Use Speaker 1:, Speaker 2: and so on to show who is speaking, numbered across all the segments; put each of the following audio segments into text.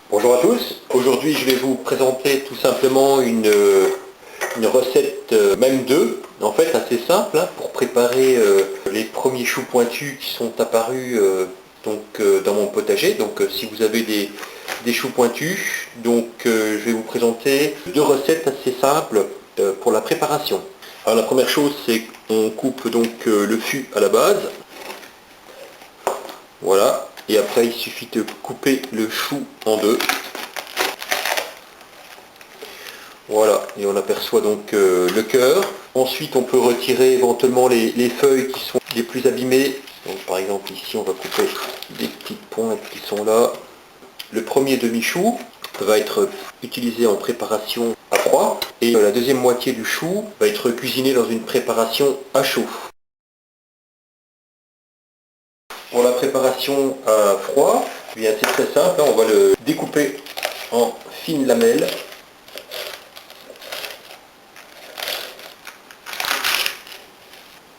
Speaker 1: Bonjour à tous, aujourd'hui je vais vous présenter tout simplement une recette même deux, en fait assez simple hein, pour préparer les premiers choux pointus qui sont apparus dans mon potager. Donc si vous avez des choux pointus, je vais vous présenter deux recettes assez simples pour la préparation. Alors la première chose c'est qu'on coupe donc le fût à la base, voilà, et après il suffit de couper le chou en deux. Voilà, et on aperçoit donc le cœur. Ensuite, on peut retirer éventuellement les feuilles qui sont les plus abîmées. Donc, par exemple, ici, on va couper des petites pointes qui sont là. Le premier demi-chou va être utilisé en préparation à froid. Et la deuxième moitié du chou va être cuisinée dans une préparation à chaud. Pour la préparation à froid, eh bien, c'est très simple. On va le découper en fines lamelles.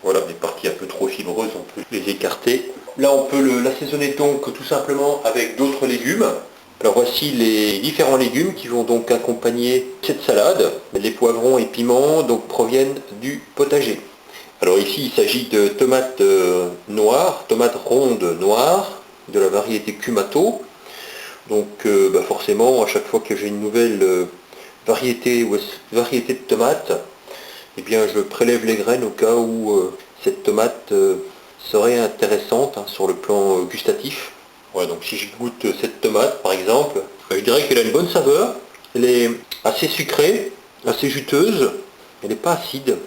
Speaker 1: Voilà, les parties un peu trop fibreuses, on peut les écarter. Là, on peut l'assaisonner donc tout simplement avec d'autres légumes. Alors voici les différents légumes qui vont donc accompagner cette salade. Les poivrons et piments donc proviennent du potager. Alors ici, il s'agit de tomates noires, tomates rondes noires, de la variété Cumato. Donc forcément, à chaque fois que j'ai une nouvelle variété de tomates, eh bien je prélève les graines au cas où cette tomate serait intéressante hein, sur le plan gustatif. Voilà, donc si je goûte cette tomate par exemple, je dirais qu'elle a une bonne saveur, elle est assez sucrée, assez juteuse, elle n'est pas acide,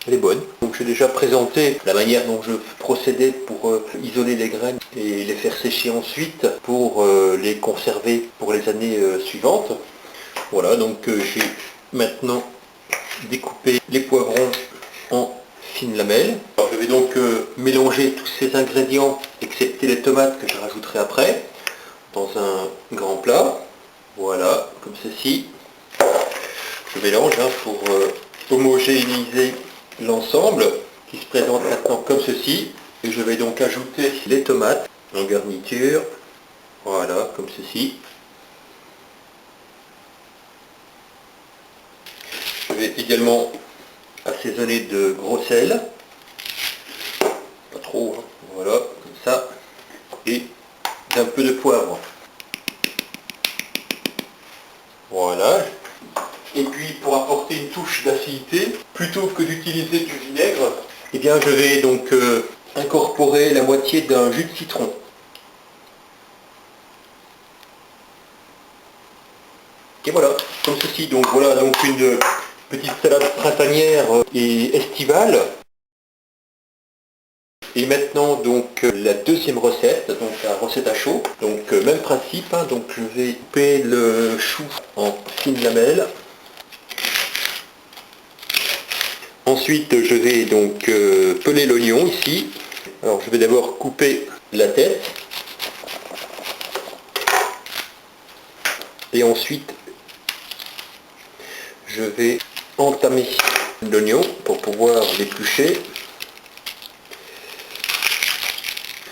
Speaker 1: elle est bonne. Donc j'ai déjà présenté la manière dont je procédais pour isoler les graines et les faire sécher ensuite pour les conserver pour les années suivantes. Voilà, donc j'ai maintenant découper les poivrons en fines lamelles. Alors, je vais donc mélanger tous ces ingrédients, excepté les tomates que je rajouterai après, dans un grand plat. Voilà, comme ceci. Je mélange hein, pour homogénéiser l'ensemble qui se présente maintenant comme ceci. Et je vais donc ajouter les tomates en garniture. Voilà, comme ceci. Je vais également assaisonner de gros sel, pas trop, hein. Voilà, comme ça, et d'un peu de poivre. Voilà. Et puis pour apporter une touche d'acidité, plutôt que d'utiliser du vinaigre, eh bien je vais donc incorporer la moitié d'un jus de citron. Et voilà, comme ceci. Donc voilà donc une petite salade printanière et estivale. Et maintenant donc la deuxième recette, donc la recette à chaud. Donc même principe, hein, donc je vais couper le chou en fines lamelles. Ensuite je vais donc peler l'oignon ici. Alors je vais d'abord couper la tête. Et ensuite je vais entamer l'oignon pour pouvoir l'éplucher.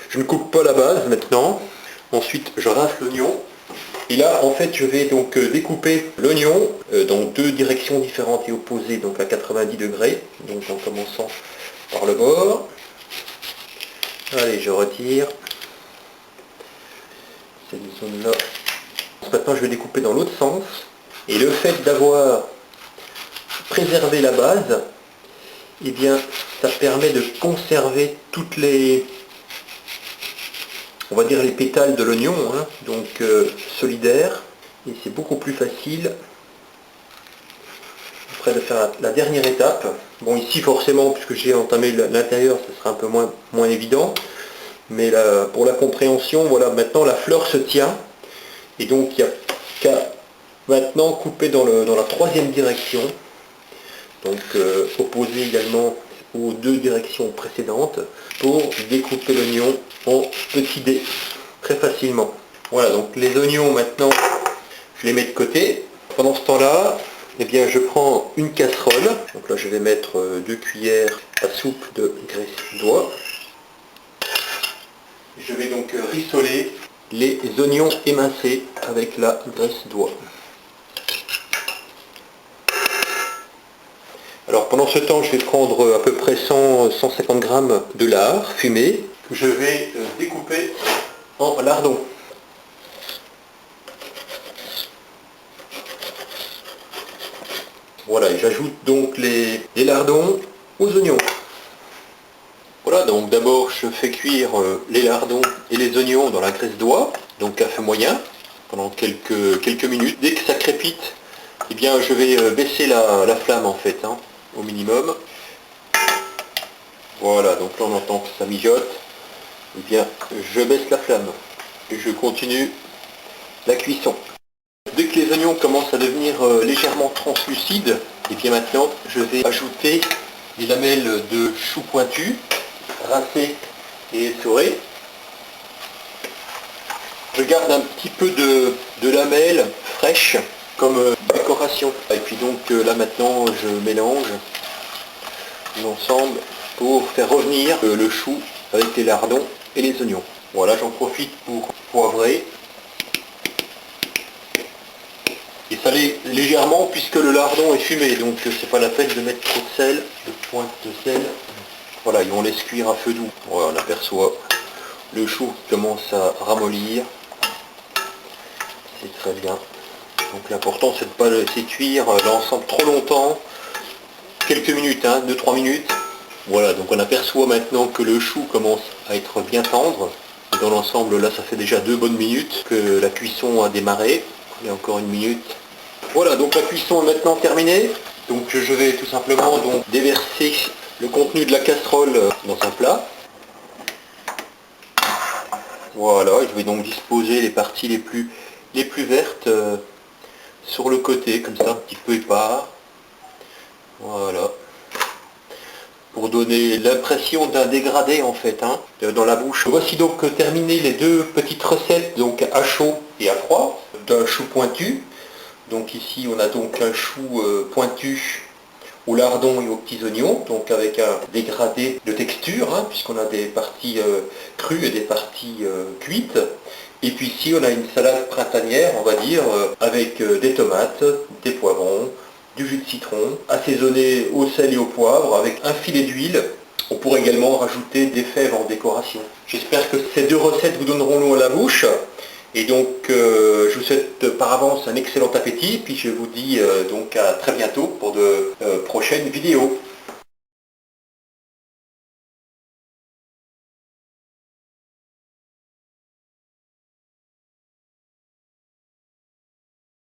Speaker 1: Je ne coupe pas la base maintenant. Ensuite, je rince l'oignon. Et là, en fait, je vais donc découper l'oignon dans deux directions différentes et opposées, donc à 90 degrés. Donc en commençant par le bord. Allez, je retire cette zone-là. Maintenant, je vais découper dans l'autre sens. Et le fait d'avoir préservé la base, eh bien, ça permet de conserver toutes les, on va dire les pétales de l'oignon, hein, donc solidaires, et c'est beaucoup plus facile après de faire la dernière étape. Bon ici forcément, puisque j'ai entamé l'intérieur, ce sera un peu moins évident, mais là, pour la compréhension, voilà, maintenant la fleur se tient, et donc il n'y a qu'à maintenant couper dans la troisième direction, donc opposé également aux deux directions précédentes, pour découper l'oignon en petits dés très facilement. Voilà, donc les oignons maintenant, je les mets de côté. Pendant ce temps-là, eh bien, je prends une casserole. Donc là, je vais mettre 2 cuillères à soupe de graisse d'oie. Je vais donc rissoler les oignons émincés avec la graisse d'oie. Alors pendant ce temps, je vais prendre à peu près 150 g de lard fumé que je vais découper en lardons. Voilà, et j'ajoute donc les lardons aux oignons. Voilà, donc d'abord je fais cuire les lardons et les oignons dans la graisse d'oie, donc à feu moyen, pendant quelques minutes. Dès que ça crépite, eh bien je vais baisser la flamme en fait, au minimum. Voilà, donc là on entend que ça mijote. Eh bien je baisse la flamme et je continue la cuisson. Dès que les oignons commencent à devenir légèrement translucides, et bien maintenant je vais ajouter des lamelles de chou pointu, rincées et essorées. Je garde un petit peu de lamelles fraîches comme décoration. Et puis donc là maintenant je mélange l'ensemble pour faire revenir le chou avec les lardons et les oignons. Voilà, j'en profite pour poivrer et saler légèrement puisque le lardon est fumé, donc c'est pas la peine de mettre trop de sel, de pointe de sel. Voilà, et on laisse cuire à feu doux. Voilà, on aperçoit le chou qui commence à ramollir. C'est très bien. Donc l'important c'est de ne pas laisser cuire l'ensemble trop longtemps. Quelques minutes, 2-3 minutes. Voilà, donc on aperçoit maintenant que le chou commence à être bien tendre. Et dans l'ensemble, là ça fait déjà 2 bonnes minutes que la cuisson a démarré. Il y a encore 1 minute. Voilà, donc la cuisson est maintenant terminée. Donc je vais tout simplement donc déverser le contenu de la casserole dans un plat. Voilà, je vais donc disposer les parties les plus vertes sur le côté, comme ça, un petit peu épars. Voilà. Pour donner l'impression d'un dégradé en fait, dans la bouche. Voici donc terminé les 2 petites recettes, donc à chaud et à froid, d'un chou pointu. Donc ici on a donc un chou pointu aux lardons et aux petits oignons, donc avec un dégradé de texture, puisqu'on a des parties crues et des parties cuites. Et puis ici on a une salade printanière, on va dire, avec des tomates, des poivrons, du jus de citron, assaisonné au sel et au poivre, avec un filet d'huile. On pourrait également rajouter des fèves en décoration. J'espère que ces 2 recettes vous donneront l'eau à la bouche. Et donc je vous souhaite par avance un excellent appétit, puis je vous dis donc à très bientôt pour de prochaines vidéos.